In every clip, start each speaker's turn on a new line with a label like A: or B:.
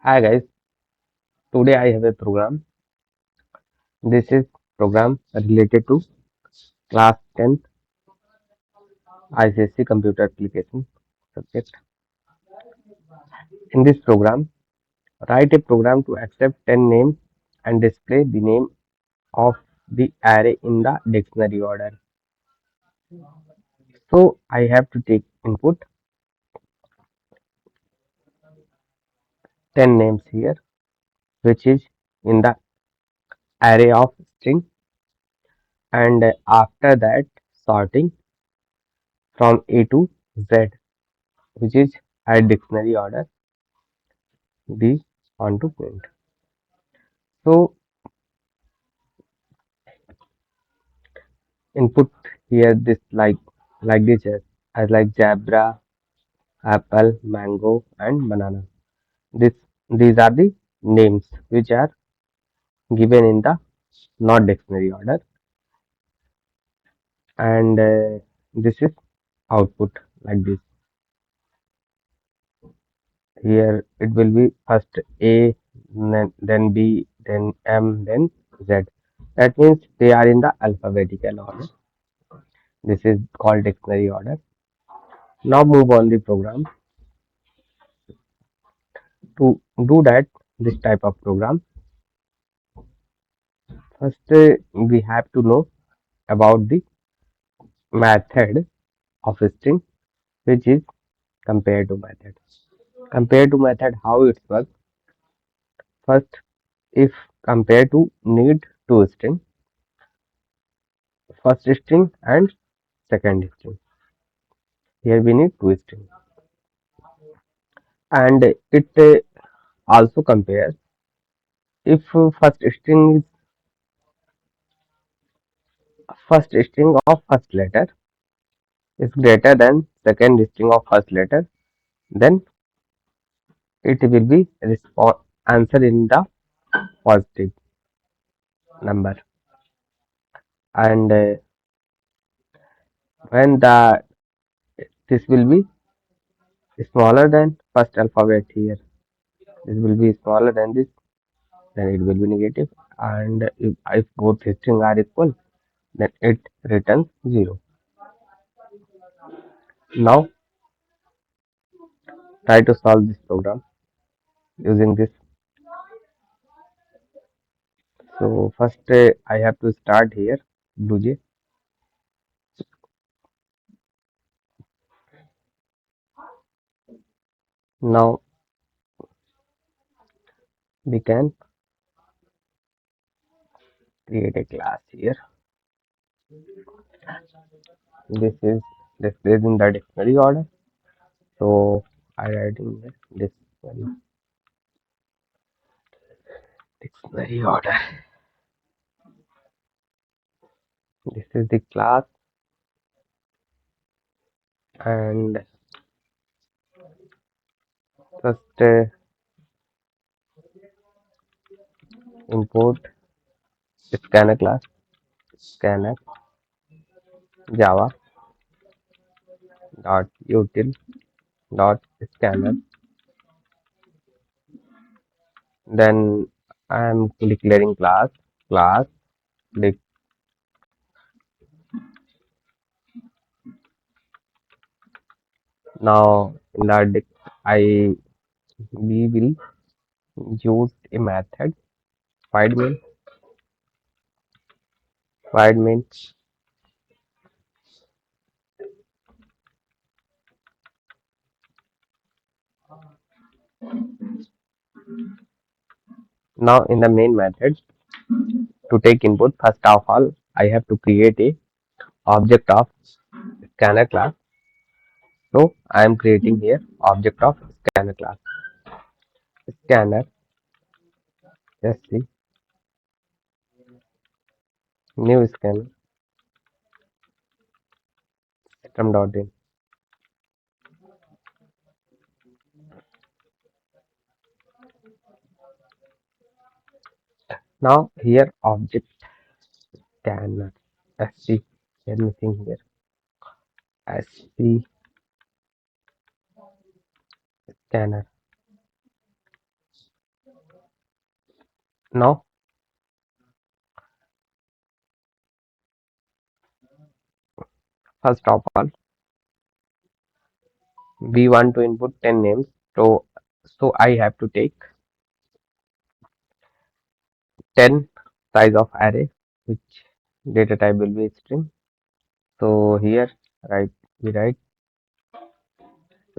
A: Hi guys, today I have a program. This is program related to class 10th ICSE computer application subject. In this program, write a program to accept 10 names and display the name of the array in the dictionary order. So I have to take input 10 names here, which is in the array of string, and after that sorting from A to Z, which is at dictionary order, the on to print. So input here this like this as like zebra, apple, mango, and banana. This these are the names which are given in the not dictionary order, and this is output like this. Here it will be first A, then B, then M, then Z. That means they are in the alphabetical order. This is called dictionary order. Now move on the program. To do that, this type of program, first we have to know about the method of string, which is compareTo method. CompareTo method, how it works. First, if compareTo need two string, first string and second string. Here we need two string, and it also compares if first string of first letter is greater than second string of first letter, then it will be answer in the positive number, and when this will be smaller than first alphabet here, this will be smaller than this, then it will be negative, and if both string are equal, then it returns 0. Now try to solve this program using this. So first I have to start here Blue. Now we can create a class here. This is displayed in the dictionary order. So I write in here dictionary order. This is the class, and first import scanner class, scanner java dot util dot scanner. Then I am declaring class. Now in that I we will use a method void main. Void main. Now in the main method, to take input, first of all I have to create a object of scanner class. So I am creating here object of scanner class. Scanner sc new scanner system.in. Now here object scanner sc, anything here sc scanner. Now, first of all, we want to input 10 names. So I have to take 10 size of array, which data type will be string. So here, we write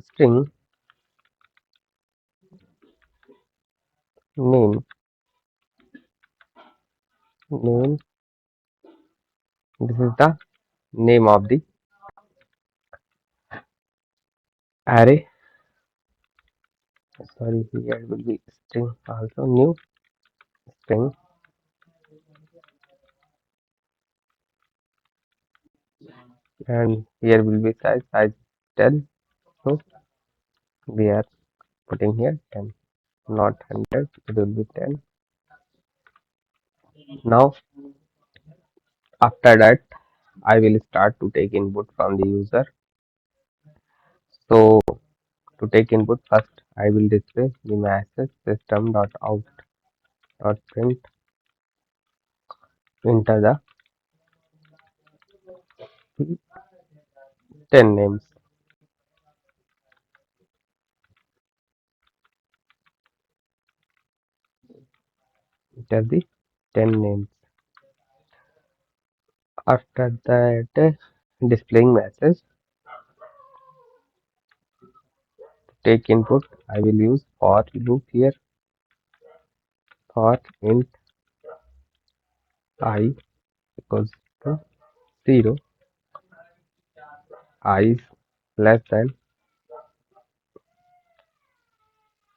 A: string name. Name. This is the name of the array. Sorry, here will be string also, new string, and here will be size 10. So we are putting here 10, not 100. It will be 10. Now after that, I will start to take input from the user. So to take input first, I will display the message system.out.print. Enter the 10 names. Enter the 10 names. After that, displaying message, take input, I will use for loop here. For int I equals to 0, I is less than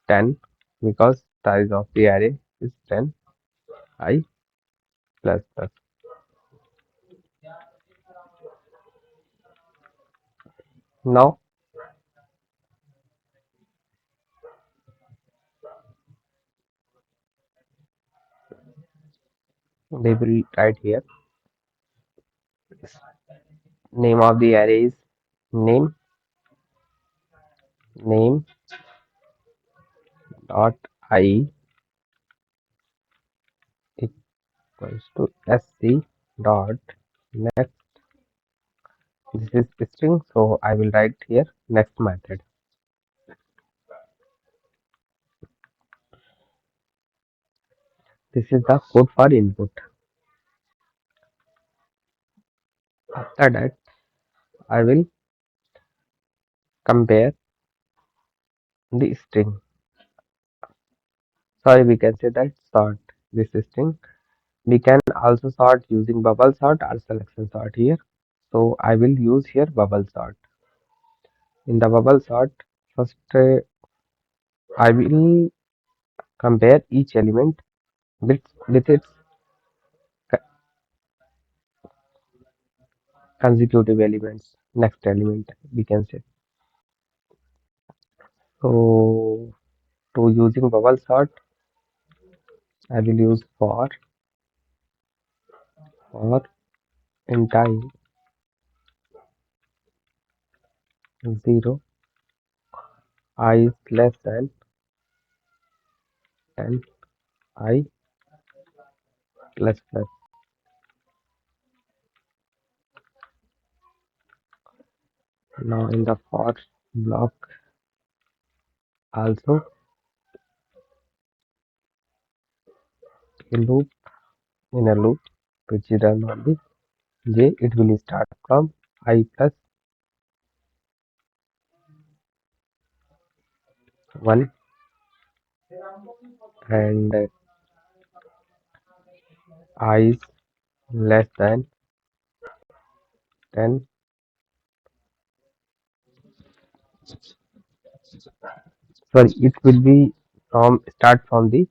A: 10, because size of the array is 10, I plus plus. Now we will write here name of the array is name, name dot I equals to sc dot next. This is string, so I will write here next method. This is the code for input. After that, I will compare the string. Sorry, we can say that sort this string. We can also sort using bubble sort or selection sort here. So I will use here bubble sort. In the bubble sort, first I will compare each element with its consecutive elements. Next element, we can say. So to using bubble sort, I will use for int I 0, I is less than 10, I plus plus. Now in the for block also a loop, in a loop which is run on the j, it will start from I plus 1, and I is less than 10. Sorry, it will be from start from the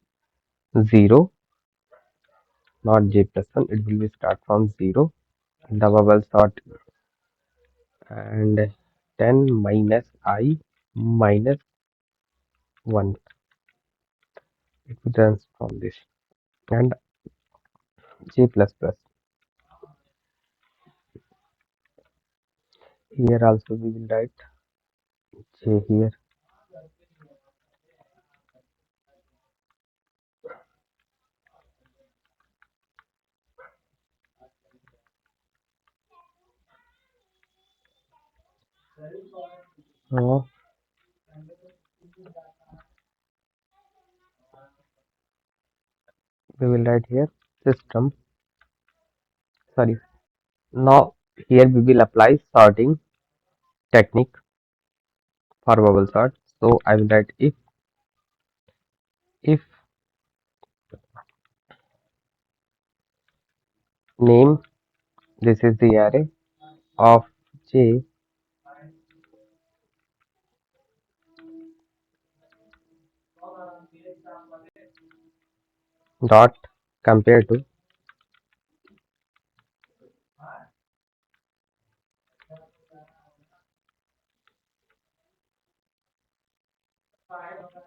A: 0, not j plus 1. It will be start from 0. The bubble sort, and 10 minus I minus 1. It will runs from this, and j plus plus. Here also we will write j here. So we will write here system. Sorry. Now here we will apply sorting technique for bubble sort. So I will write if name, this is the array of j dot compare to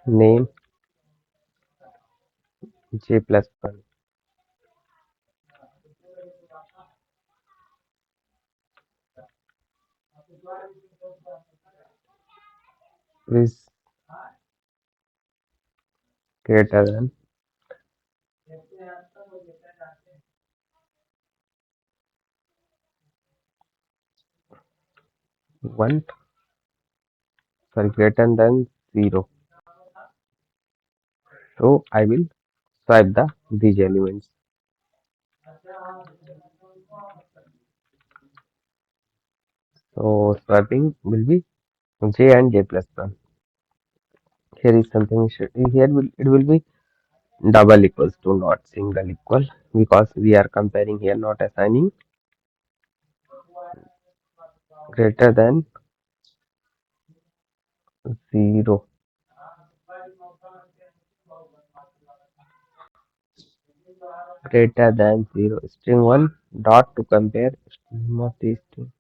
A: name j plus 1 is greater than 1, sorry, greater than 0. So I will swipe these elements. So swiping will be j and j plus 1. Here is something here it will be double equals to, not single equal, because we are comparing here, not assigning. Greater than 0, greater than 0, string 1 dot to compare string of these two.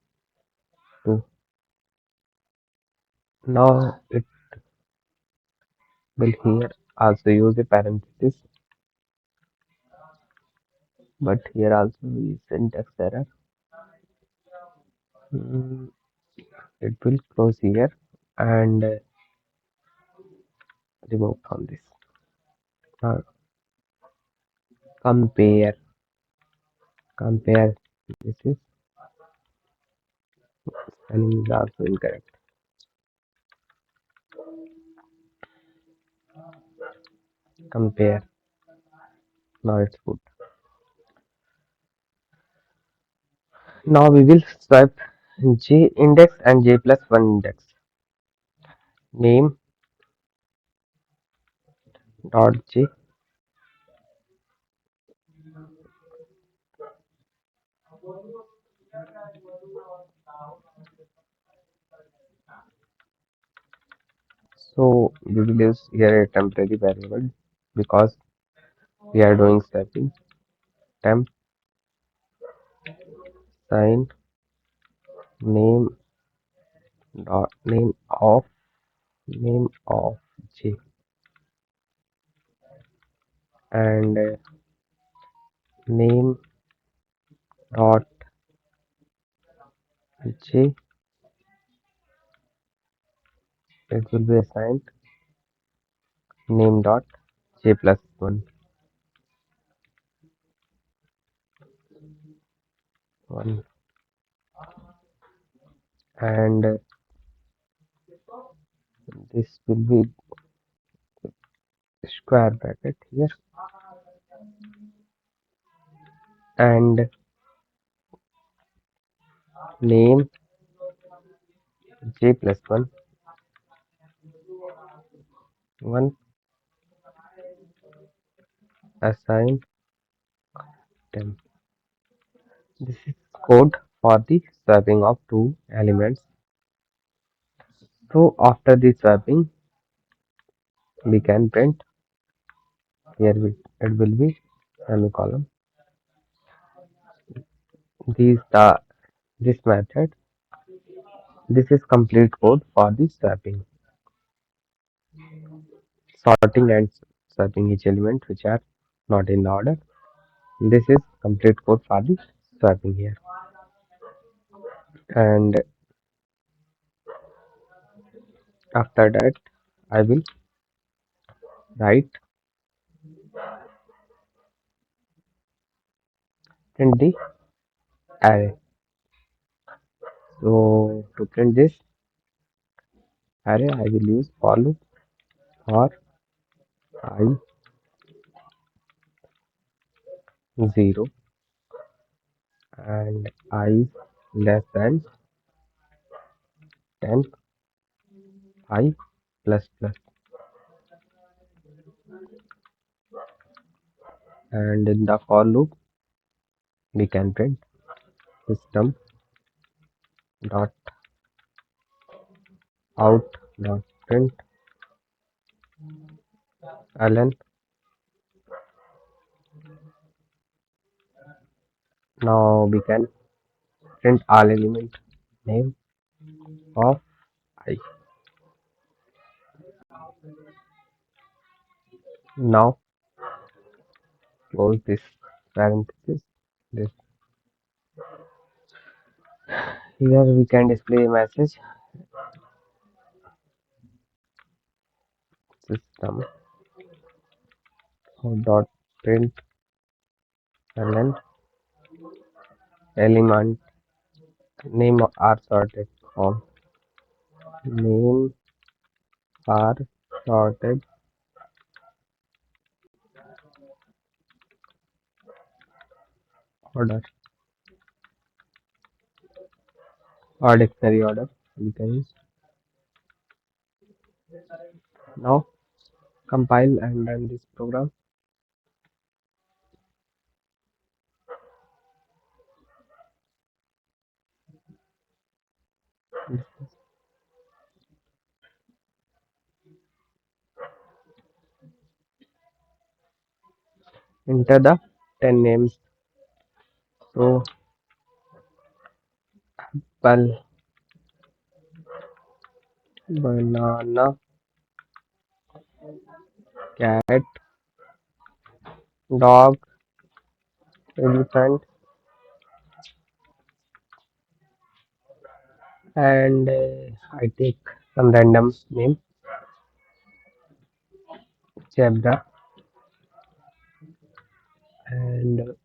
A: Now it will here also use a parenthesis, but here also is syntax error. Mm, it will close here and remove from this. Now compare, compare, this is spelling is also incorrect. Compare, now it's good. Now we will swipe j index and j plus 1 index. Name dot j so we will use here a temporary variable because we are doing swiping. Temp sign name dot name of j and name dot j, it will be assigned name dot j plus 1 and this will be square bracket here and name j plus 1 assign temp. This is code for the swapping of two elements. So after the swapping, we can print here it will be semicolon. This method, this is complete code for the swapping, sorting and swapping each element which are not in order. This is complete code for the swapping here. And after that, I will write print the array. So to print this, array, I will use for loop for I 0 and I is less than 10, I plus plus. And in the for loop, we can print system dot out dot print ln. Now we can print all element name of I. Now close this parenthesis. This here we can display a message system dot print ln element name are sorted from name are sorted order or dictionary order we can use. Now compile and run this program. Enter the 10 names. So apple, banana, cat, dog, elephant, and I take some random name zebra and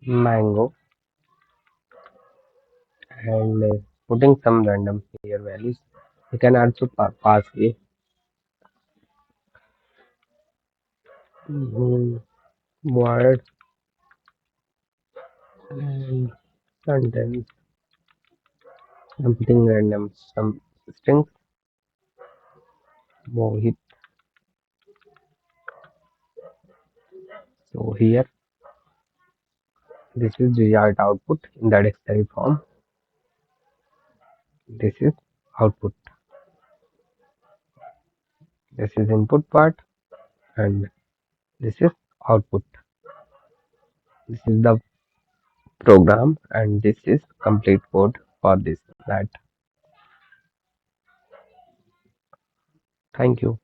A: mango and putting some random here values. You can also pass a word and sentence. I'm putting random some strings. Mohit. So here this is desired output in the dictionary form. This is output. This is input part and this is output. This is the program and this is complete code for this that. Thank you.